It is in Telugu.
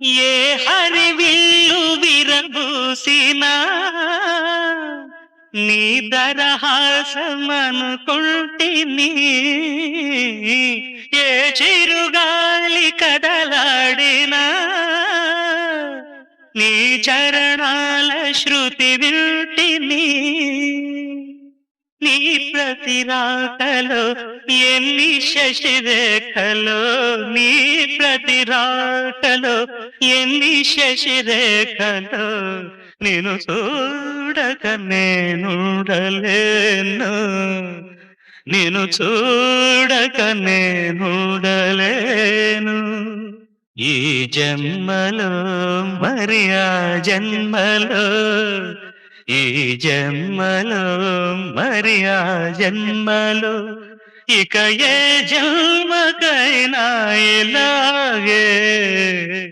ఏ హరివిల్లు విరబూసినా నీ దరహాసమనుకుంటిని. ఏ చిరుగాలి కదలాడినా నీ చరణాల శృతి వింటిని. నీ ప్రతి రాకలో ఎన్ని శశిరేఖలో, నీ ప్రతి రాకలో ఎన్ని శశిరేఖలో, నిన్ను చూడక నేనుండలేను, నిన్ను చూడక నేనుండలేను. ఈ జన్మలో మరి ఆ జన్మలో, ఈ జన్మలో మరి ఆ జన్మలో, ఇక ఏ జన్మకైనా ఇలాగే